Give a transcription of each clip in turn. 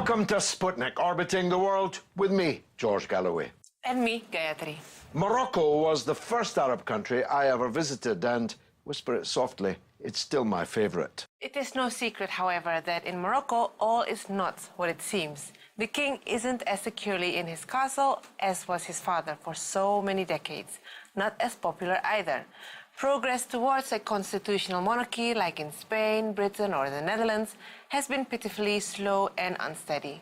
Welcome to Sputnik, orbiting the world with me, George Galloway. And me, Gayatri. Morocco was the first Arab country I ever visited, and, whisper it softly, it's still my favourite. It is no secret, however, that in Morocco, all is not what it seems. The king isn't as securely in his castle as was his father for so many decades. Not as popular either. Progress towards a constitutional monarchy, like in Spain, Britain, or the Netherlands, has been pitifully slow and unsteady.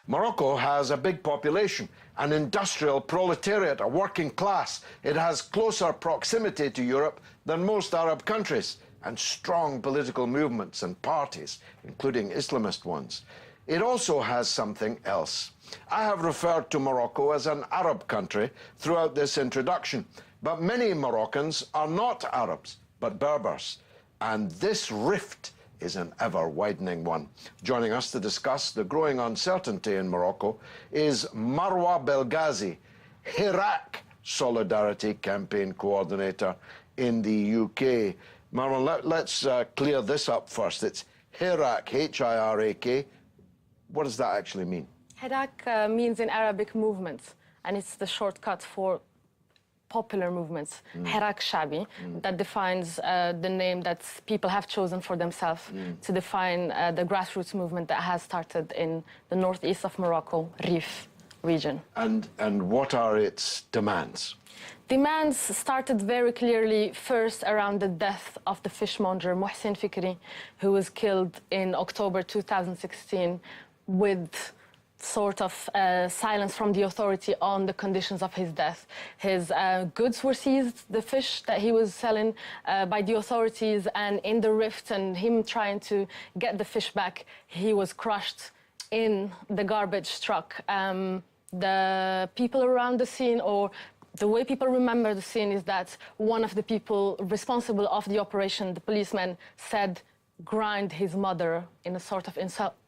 Morocco has a big population, an industrial proletariat, a working class. It has closer proximity to Europe than most Arab countries, and strong political movements and parties, including Islamist ones. It also has something else. I have referred to Morocco as an Arab country throughout this introduction, but many Moroccans are not Arabs, but Berbers. And this rift is an ever-widening one. Joining us to discuss the growing uncertainty in Morocco is Marwa Belghazi, Hirak Solidarity Campaign Coordinator in the UK. Marwa, let's clear this up first. It's Hirak, H-I-R-A-K. What does that actually mean? Hirak means in Arabic movement, and it's the shortcut for popular movements, Hirak Shabi, that defines the name that people have chosen for themselves to define the grassroots movement that has started in the northeast of Morocco, Rif region. And what are its demands? Demands started very clearly first around the death of the fishmonger Mohsin Fikri, who was killed in October 2016 with sort of silence from the authority on the conditions of his death. His goods were seized, the fish that he was selling by the authorities, and in the rift and him trying to get the fish back, he was crushed in the garbage truck. The people around the scene, or the way people remember the scene, is that one of the people responsible of the operation, the policeman, said, grind his mother in a sort of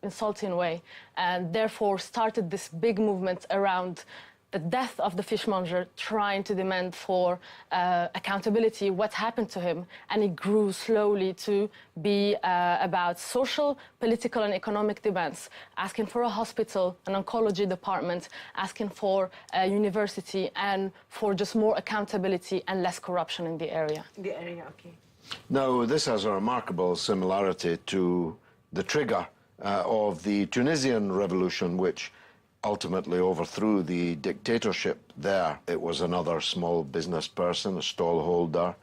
insulting way, and therefore started this big movement around the death of the fishmonger, trying to demand for accountability, what happened to him. And it grew slowly to be about social, political and economic demands, asking for a hospital, an oncology department, asking for a university, and for just more accountability and less corruption in the area. Okay. Now, this has a remarkable similarity to the trigger of the Tunisian revolution, which ultimately overthrew the dictatorship there. It was another small business person, a stallholder,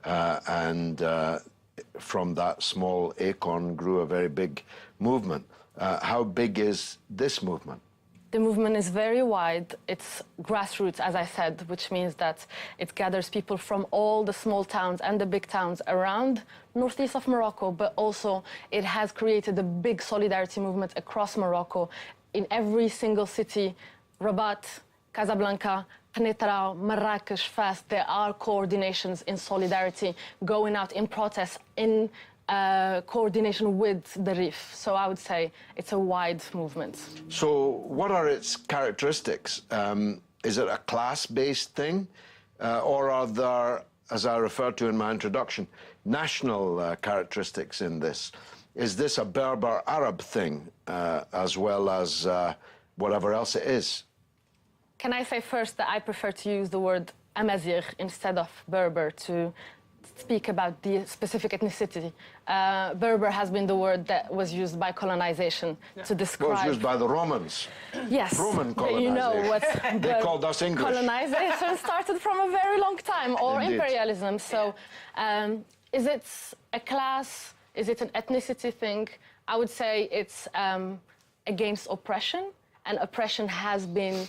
and from that small acorn grew a very big movement. How big is this movement? The movement is very wide. It's grassroots, as I said, which means that it gathers people from all the small towns and the big towns around northeast of Morocco, but also it has created a big solidarity movement across Morocco. In every single city, Rabat, Casablanca, Penetra, Marrakesh, Fas, there are coordinations in solidarity, going out in protest, in coordination with the Rif. So I would say it's a wide movement. So what are its characteristics? Is it a class-based thing? Or are there, as I referred to in my introduction, national characteristics in this? Is this a Berber Arab thing as well as whatever else it is? Can I say first that I prefer to use the word Amazigh instead of Berber to speak about the specific ethnicity. Berber has been the word that was used by colonization to describe... Well, it was used by the Romans. Yes. Roman colonization. You know what they called us English. Colonization started from a very long time, or Indeed. Imperialism. So is it a class? Is it an ethnicity thing? I would say it's against oppression, and oppression has been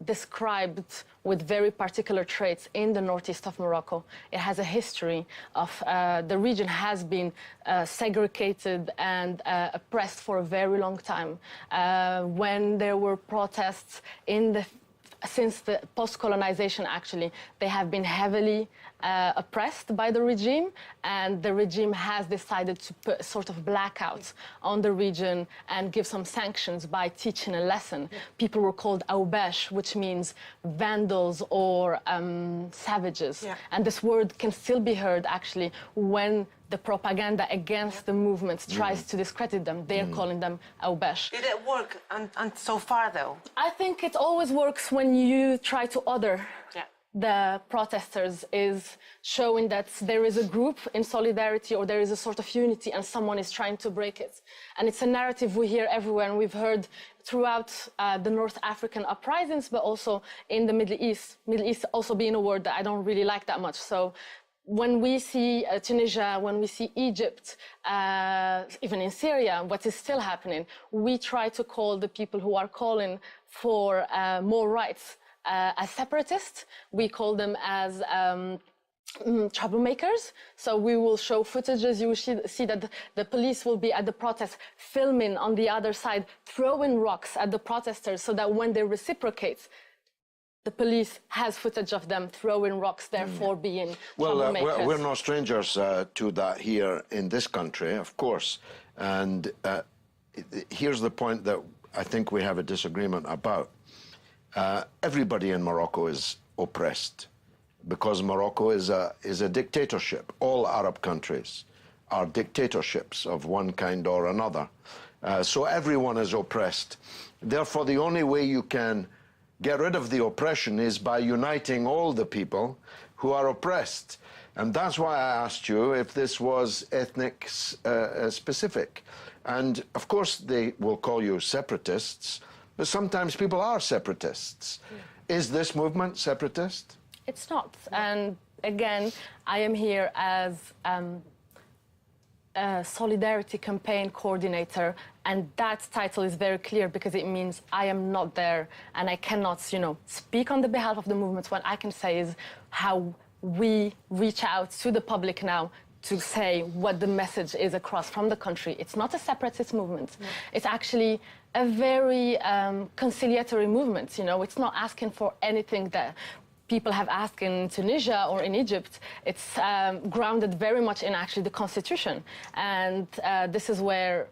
described with very particular traits in the northeast of Morocco. It has a history of the region has been segregated and oppressed for a very long time. When there were protests since the post-colonization, actually, they have been heavily oppressed by the regime, and the regime has decided to put a sort of blackout on the region and give some sanctions by teaching a lesson. People were called awbash, which means vandals or savages. And this word can still be heard, actually, when the propaganda against the movements tries to discredit them. They're calling them awbash. Did it work so far, though? I think it always works when you try to other the protesters, is showing that there is a group in solidarity or there is a sort of unity and someone is trying to break it. And it's a narrative we hear everywhere, and we've heard throughout the North African uprisings, but also in the Middle East. Middle East also being a word that I don't really like that much. So when we see Tunisia, when we see Egypt, even in Syria, what is still happening, we try to call the people who are calling for more rights as separatists. We call them as troublemakers. So we will show footages. You will see that the police will be at the protest filming on the other side, throwing rocks at the protesters so that when they reciprocate, the police has footage of them throwing rocks, therefore being troublemakers. Well, we're no strangers to that here in this country, of course. And here's the point that I think we have a disagreement about. Everybody in Morocco is oppressed because Morocco is a dictatorship. All Arab countries are dictatorships of one kind or another. So everyone is oppressed. Therefore, the only way you can get rid of the oppression is by uniting all the people who are oppressed. And that's why I asked you if this was ethnic specific. And of course they will call you separatists, but sometimes people are separatists. Is this movement separatist? It's not. And again, I am here as a solidarity campaign coordinator, and that title is very clear because it means I am not there and I cannot, speak on the behalf of the movement. What I can say is how we reach out to the public now to say what the message is across from the country. It's not a separatist movement. It's actually a very conciliatory movement. It's not asking for anything that people have asked in Tunisia or in Egypt. It's grounded very much in actually the constitution. And this is where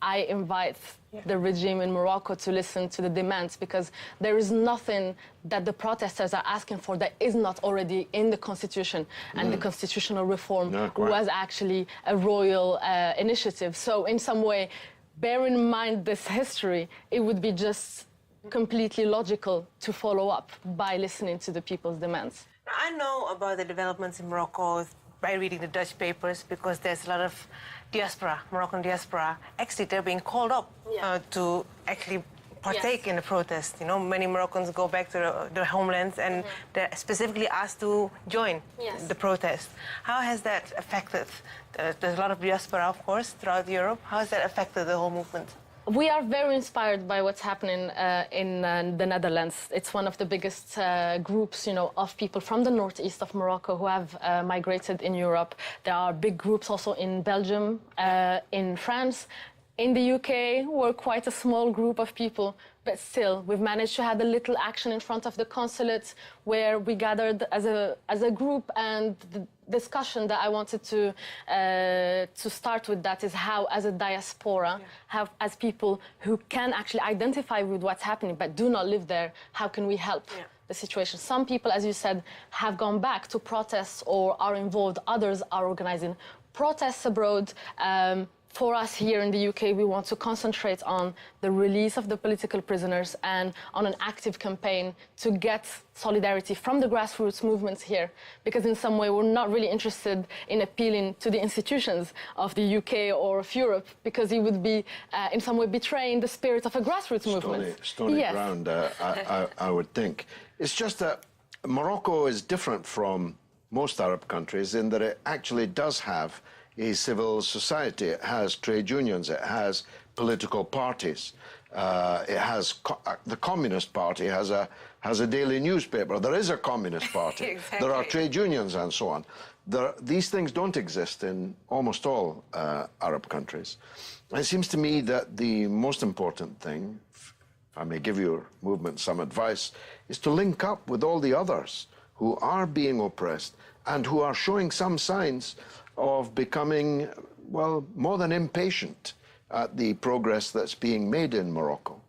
I invite the regime in Morocco to listen to the demands, because there is nothing that the protesters are asking for that is not already in the constitution. And the constitutional reform was actually a royal initiative. So in some way, bearing in mind this history, it would be just completely logical to follow up by listening to the people's demands. I know about the developments in Morocco by reading the Dutch papers, because there's a lot of diaspora, Moroccan diaspora. Actually, they're being called up to actually partake in the protest. Many Moroccans go back to their homelands and they're specifically asked to join the protest. How has that affected? There's a lot of diaspora, of course, throughout Europe. How has that affected the whole movement? We are very inspired by what's happening in the Netherlands. It's one of the biggest groups, of people from the northeast of Morocco who have migrated in Europe. There are big groups also in Belgium, in France. In the UK, we're quite a small group of people, but still, we've managed to have a little action in front of the consulate where we gathered as a group, and the discussion that I wanted to start with that is how, as a diaspora, how, as people who can actually identify with what's happening but do not live there, how can we help the situation? Some people, as you said, have gone back to protests or are involved. Others are organizing protests abroad. For us here in the UK, we want to concentrate on the release of the political prisoners and on an active campaign to get solidarity from the grassroots movements here, because in some way we're not really interested in appealing to the institutions of the UK or of Europe, because it would be in some way betraying the spirit of a grassroots movement. Stony ground, I would think. It's just that Morocco is different from most Arab countries in that it actually does have a civil society. It has trade unions, it has political parties. It has the Communist Party has a daily newspaper. There is a Communist Party. Exactly. There are trade unions and so on. These things don't exist in almost all Arab countries. And it seems to me that the most important thing, if I may give your movement some advice, is to link up with all the others who are being oppressed and who are showing some signs of becoming, well, more than impatient at the progress that's being made in Morocco.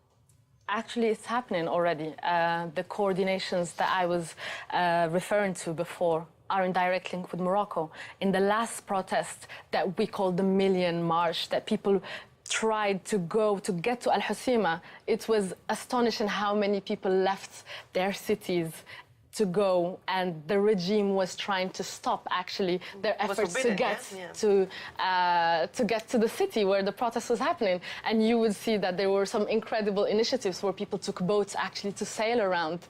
Actually, it's happening already. The coordinations that I was referring to before are in direct link with Morocco. In the last protest that we called the Million March, that people tried to get to Al-Husima, it was astonishing how many people left their cities to go, and the regime was trying to stop actually their efforts to get to the city where the protest was happening. And you would see that there were some incredible initiatives where people took boats actually to sail around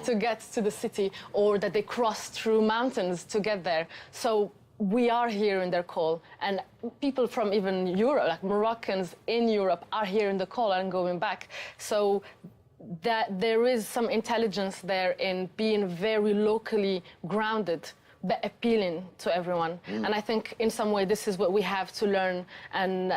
to get to the city, or that they crossed through mountains to get there. So we are hearing their call, and people from even Europe, like Moroccans in Europe, are hearing the call and going back. So that there is some intelligence there in being very locally grounded, but appealing to everyone. And I think in some way this is what we have to learn and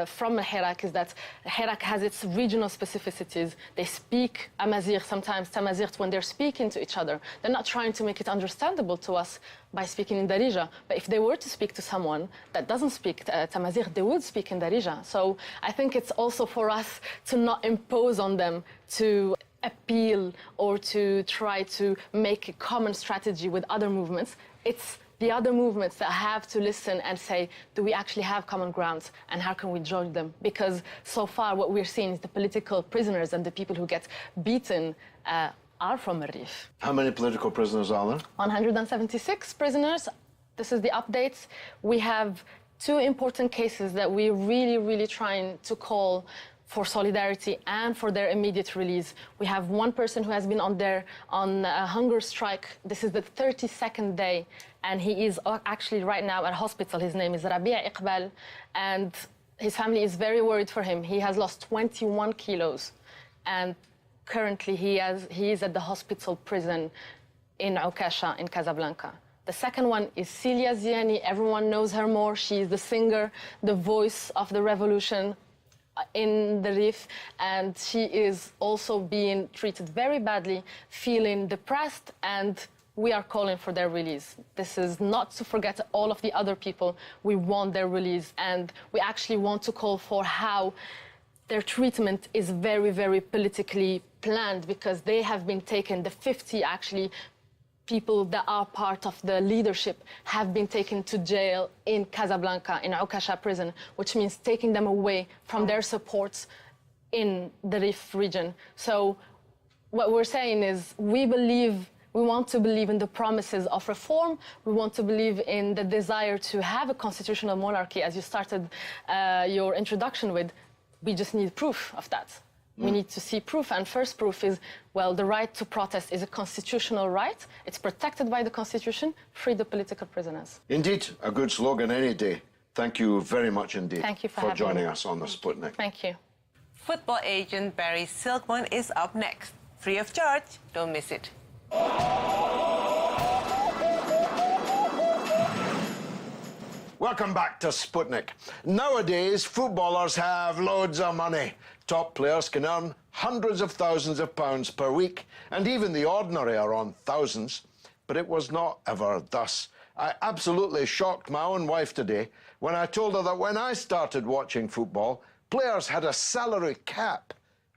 from Hirak, is that Hirak has its regional specificities. They speak Amazigh, sometimes Tamazight, when they're speaking to each other. They're not trying to make it understandable to us by speaking in Darija. But if they were to speak to someone that doesn't speak Tamazight, they would speak in Darija. So I think it's also for us to not impose on them to appeal or to try to make a common strategy with other movements. It's the other movements that have to listen and say, do we actually have common grounds, and how can we join them? Because so far what we're seeing is the political prisoners and the people who get beaten are from Marif. How many political prisoners are there? 176 prisoners. This is the updates. We have two important cases that we're really trying to call for solidarity and for their immediate release. We have one person who has been on a hunger strike. This is the 32nd day, and he is actually right now at hospital. His name is Rabia Iqbal, and his family is very worried for him. He has lost 21 kilos, and currently he is at the hospital prison in Ukasha in Casablanca. The second one is Celia Ziani. Everyone knows her more. She is the singer, the voice of the revolution in the Rif, and she is also being treated very badly, feeling depressed, and we are calling for their release. This is not to forget all of the other people. We want their release, and we actually want to call for how their treatment is very politically planned, because they have been taken, the 50 actually people that are part of the leadership have been taken to jail in Casablanca, in Ukasha prison, which means taking them away from their supports in the Rif region. So what we're saying is we want to believe in the promises of reform. We want to believe in the desire to have a constitutional monarchy, as you started your introduction with. We just need proof of that. We need to see proof, and first proof is, well, the right to protest is a constitutional right. It's protected by the Constitution. Free the political prisoners. Indeed, a good slogan any day. Thank you very much indeed. Thank you for joining me. us on the Sputnik. Thank you. Football agent Barry Silkman is up next. Free of charge. Don't miss it. Welcome back to Sputnik. Nowadays, footballers have loads of money. Top players can earn hundreds of thousands of pounds per week, and even the ordinary are on thousands. But it was not ever thus. I absolutely shocked my own wife today when I told her that when I started watching football, players had a salary cap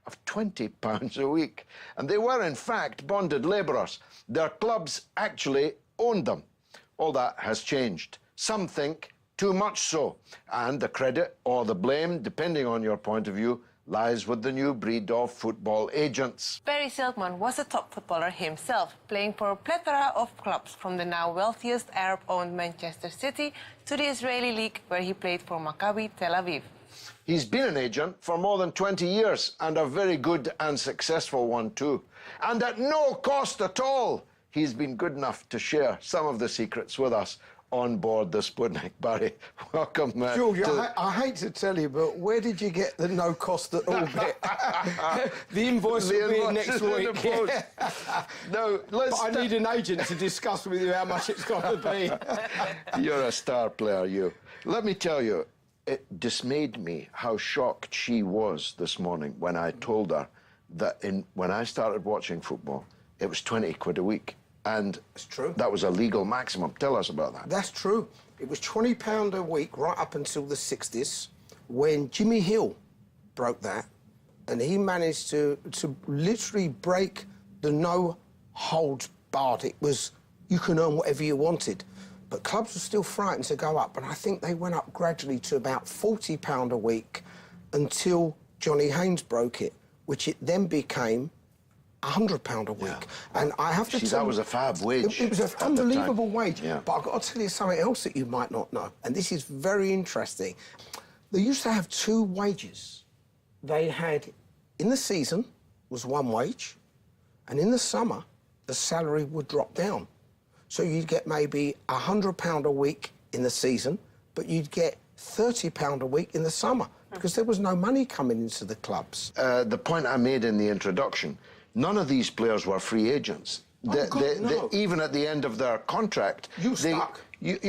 of £20 a week. And they were, in fact, bonded labourers. Their clubs actually owned them. All that has changed. Some think too much so. And the credit or the blame, depending on your point of view, lies with the new breed of football agents. Barry Silkman was a top footballer himself, playing for a plethora of clubs, from the now wealthiest Arab-owned Manchester City to the Israeli league, where he played for Maccabi Tel Aviv. He's been an agent for more than 20 years, and a very good and successful one too. And at no cost at all, he's been good enough to share some of the secrets with us on board the Sputnik. Barry, welcome. George, I hate to tell you, but where did you get the no cost at all bit? The invoice will be in next week. No, but I need an agent to discuss with you how much it's got to be. You're a star player, you. Let me tell you, it dismayed me how shocked she was this morning when I told her that when I started watching football, it was 20 quid a week. And it's true. That was a legal maximum. Tell us about that. That's true. It was £20 a week right up until the 60s when Jimmy Hill broke that, and he managed to literally break the no holds barred. It was, you can earn whatever you wanted. But clubs were still frightened to go up, and I think they went up gradually to about £40 a week until Johnny Haynes broke it, which it then became £100 a week. Yeah. And I have to tell you, that was a fab wage. It was an unbelievable wage. Yeah. But I've got to tell you something else that you might not know, and this is very interesting. They used to have two wages. They had, in the season, was one wage, and in the summer, the salary would drop down. So you'd get maybe £100 a week in the season, but you'd get £30 a week in the summer because there was no money coming into the clubs. The point I made in the introduction, none of these players were free agents. No. Even at the end of their contract, you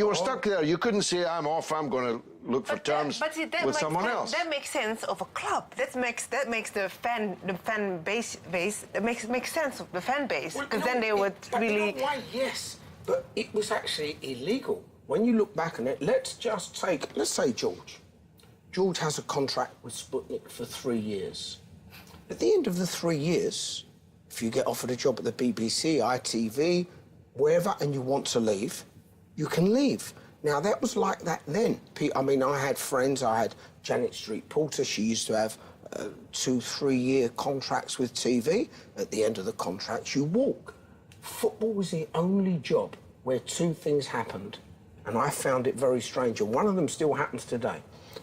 were stuck there. You couldn't say, I'm off, I'm going to look for terms with someone else. That makes sense of a club. That makes the fan base that makes sense of the fan base, because then they would really. In a way, yes, but it was actually illegal. When you look back on it, let's say George. George has a contract with Sputnik for 3 years. At the end of the 3 years, if you get offered a job at the BBC, ITV, wherever, and you want to leave, you can leave. Now, that was like that then. I mean, I had friends. I had Janet Street Porter. She used to have 2-3 year contracts with TV. At the end of the contract, you walk. Football was the only job where two things happened, and I found it very strange, and one of them still happens today,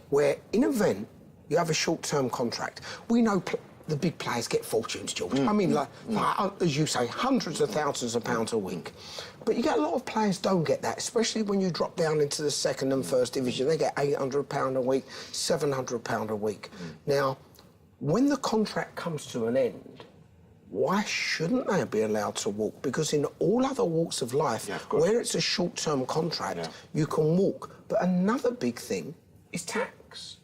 where in an event, you have a short-term contract. We know the big players get fortunes, George. I mean, like, as you say, hundreds of thousands of pounds a week. But you get a lot of players don't get that, especially when you drop down into the second and first division. They get £800 a week, £700 a week. Now, when the contract comes to an end, why shouldn't they be allowed to walk? Because in all other walks of life, where it's a short-term contract, you can walk. But another big thing is tax.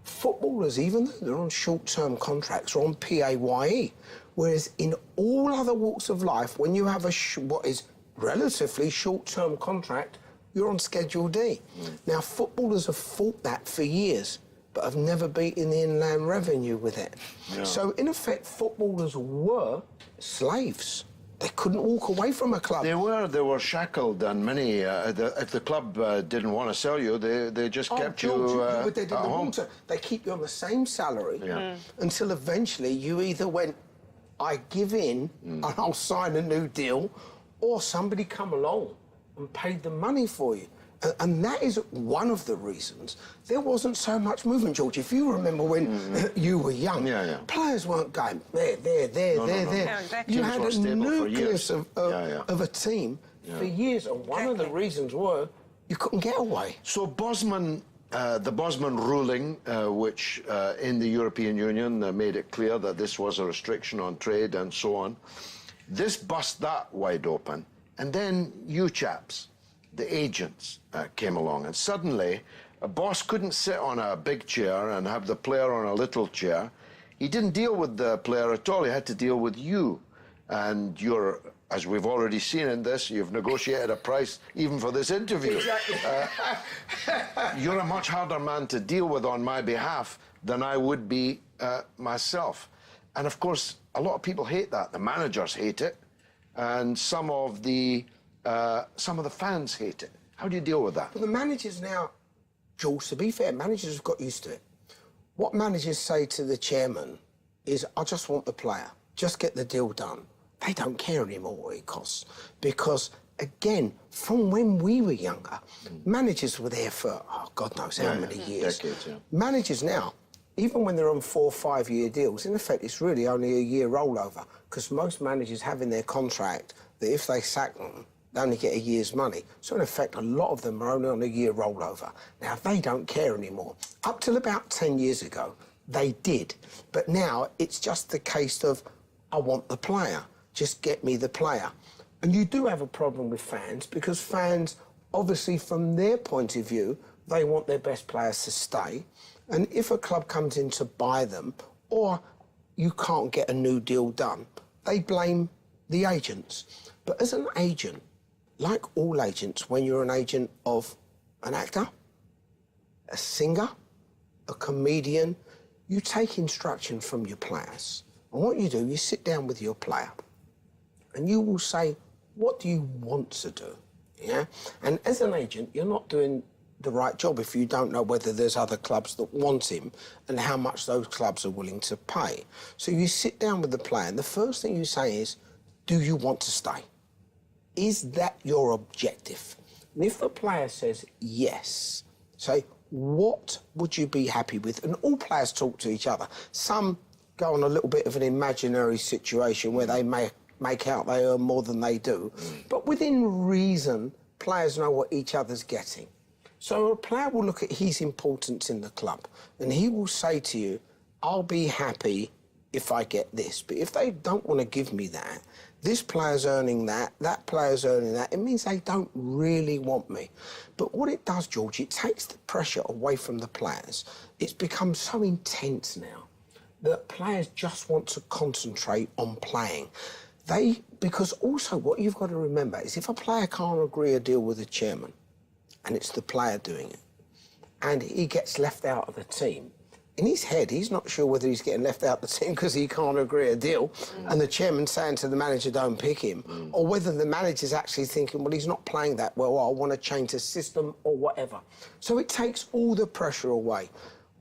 Footballers, even though they're on short-term contracts, are on PAYE, whereas in all other walks of life, when you have what is relatively short-term contract, you're on Schedule D. Now, footballers have fought that for years, but have never beaten the Inland Revenue with it. Yeah. So, in effect, footballers were slaves. They couldn't walk away from a club. They were shackled, and many, if the club didn't want to sell you, they just kept you at home. They keep you on the same salary until eventually you either went, I give in and I'll sign a new deal, or somebody come along and paid the money for you. And that is one of the reasons there wasn't so much movement, George. If you remember when you were young, players weren't going there. Exactly. You had a nucleus of a team for years, and one of the reasons were you couldn't get away. So Bosman, the Bosman ruling, which in the European Union made it clear that this was a restriction on trade and so on, this bust that wide open. And then you chaps, the agents, came along, and suddenly a boss couldn't sit on a big chair and have the player on a little chair. He didn't deal with the player at all. He had to deal with you. And you're, as we've already seen in this, you've negotiated a price even for this interview. Exactly. You're a much harder man to deal with on my behalf than I would be myself. And of course, a lot of people hate that. The managers hate it, and some of the fans hate it. How do you deal with that? But the managers now, Jules, to be fair, managers have got used to it. What managers say to the chairman is, I just want the player, just get the deal done. They don't care anymore what it costs. Because, again, from when we were younger, managers were there for, God knows how many years. Decades, Managers now, even when they're on 4 or 5 year deals, in effect, it's really only a year rollover, because most managers have in their contract that if they sack them, they only get a year's money. So in effect, a lot of them are only on a year rollover. Now, they don't care anymore. Up till about 10 years ago, they did. But now it's just the case of, I want the player. Just get me the player. And you do have a problem with fans, because fans, obviously, from their point of view, they want their best players to stay. And if a club comes in to buy them, or you can't get a new deal done, they blame the agents. But as an agent, like all agents, when you're an agent of an actor, a singer, a comedian, you take instruction from your players. And what you do, you sit down with your player and you will say, what do you want to do? Yeah? And as an agent, you're not doing the right job if you don't know whether there's other clubs that want him and how much those clubs are willing to pay. So you sit down with the player and the first thing you say is, do you want to stay? Is that your objective? And if the player says yes, say, what would you be happy with? And all players talk to each other. Some go on a little bit of an imaginary situation where they make out they earn more than they do. But within reason, players know what each other's getting. So a player will look at his importance in the club and he will say to you, I'll be happy if I get this. But if they don't want to give me that, this player's earning that player's earning that, it means they don't really want me. But what it does, George, it takes the pressure away from the players. It's become so intense now that players just want to concentrate on playing. Because also what you've got to remember is if a player can't agree a deal with the chairman, and it's the player doing it, and he gets left out of the team, in his head, he's not sure whether he's getting left out of the team because he can't agree a deal and the chairman's saying to the manager, don't pick him, or whether the manager's actually thinking, well, he's not playing that well, I want to change the system or whatever. So it takes all the pressure away.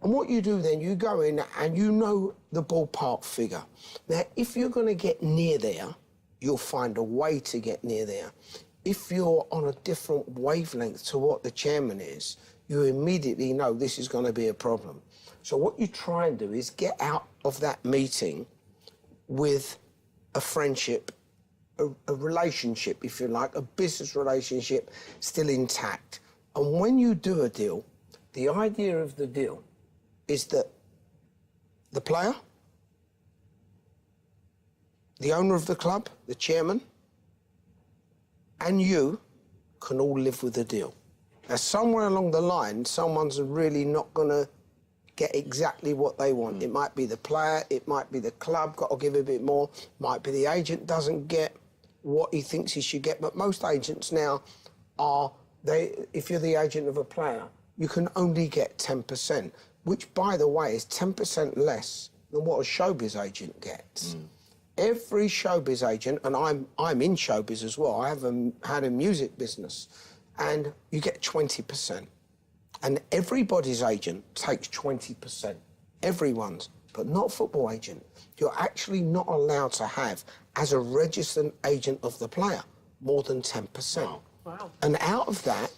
And what you do then, you go in and you know the ballpark figure. Now, if you're going to get near there, you'll find a way to get near there. If you're on a different wavelength to what the chairman is, you immediately know this is going to be a problem. So what you try and do is get out of that meeting with a friendship, a relationship, if you like, a business relationship still intact. And when you do a deal, the idea of the deal is that the player, the owner of the club, the chairman, and you can all live with the deal. Now, somewhere along the line, someone's really not going to get exactly what they want. It might be the player, it might be the club, got to give a bit more, might be the agent doesn't get what he thinks he should get, but most agents now are, if you're the agent of a player, you can only get 10%, which, by the way, is 10% less than what a showbiz agent gets. Every showbiz agent, and I'm in showbiz as well, I have had a music business, and you get 20%. And everybody's agent takes 20%, everyone's, but not a football agent. You're actually not allowed to have, as a registered agent of the player, more than 10%. Wow. And out of that,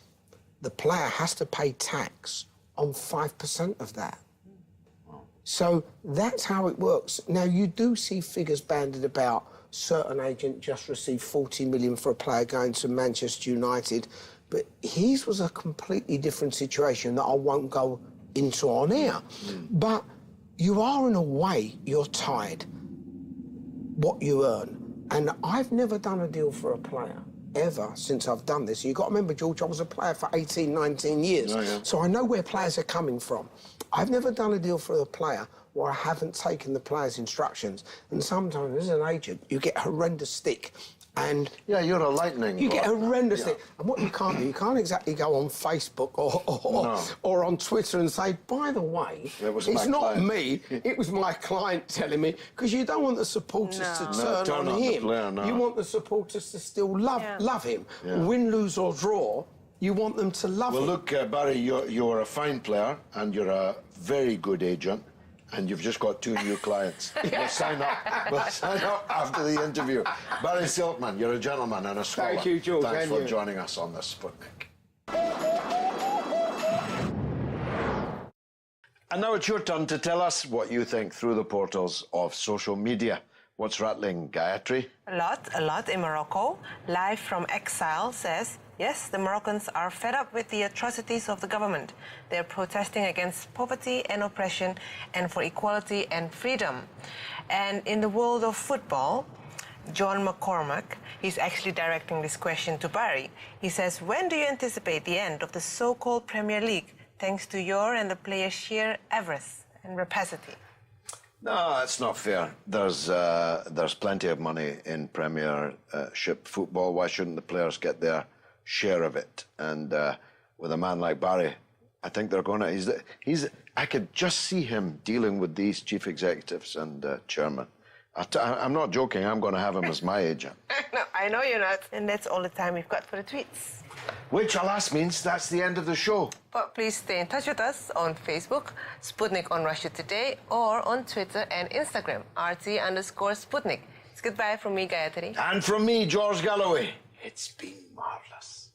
the player has to pay tax on 5% of that. So that's how it works. Now, you do see figures bandied about. Certain agent just received 40 million for a player going to Manchester United, but his was a completely different situation that I won't go into on air. But you are, in a way, you're tied what you earn. And I've never done a deal for a player, ever, since I've done this. You've got to remember, George, I was a player for 18, 19 years. So I know where players are coming from. I've never done a deal for a player where I haven't taken the player's instructions. And sometimes, as an agent, you get horrendous stick. And yeah, you're a lightning. You get horrendous stick. And what you can't do, you can't exactly go on Facebook or on Twitter and say, by the way, it's not me, it was my client telling me, because you don't want the supporters to turn on him. You want the supporters to still love him. Win, lose or draw, you want them to love him. Well, look, Barry, you're a fine player and you're a very good agent. And you've just got 2 new clients. We'll sign up after the interview. Barry Silkman, you're a gentleman and a scholar. Thank you, George. Thanks for joining us on this Sputnik. And now it's your turn to tell us what you think through the portals of social media. What's rattling, Gayatri? A lot in Morocco. Live from exile says, yes, the Moroccans are fed up with the atrocities of the government. They're protesting against poverty and oppression and for equality and freedom. And in the world of football, John McCormack, he's actually directing this question to Barry. He says, when do you anticipate the end of the so-called Premier League, thanks to your and the players' sheer avarice and rapacity? No, that's not fair. There's plenty of money in Premiership football. Why shouldn't the players get their share of it? And with a man like Barry, I think they're going to... I could just see him dealing with these chief executives and chairmen. I'm not joking. I'm going to have him as my agent. No, I know you're not. And that's all the time we've got for the tweets. Which, alas, means that's the end of the show. But please stay in touch with us on Facebook, Sputnik on Russia Today, or on Twitter and Instagram, RT_Sputnik. It's goodbye from me, Gayatri. And from me, George Galloway. It's been marvellous.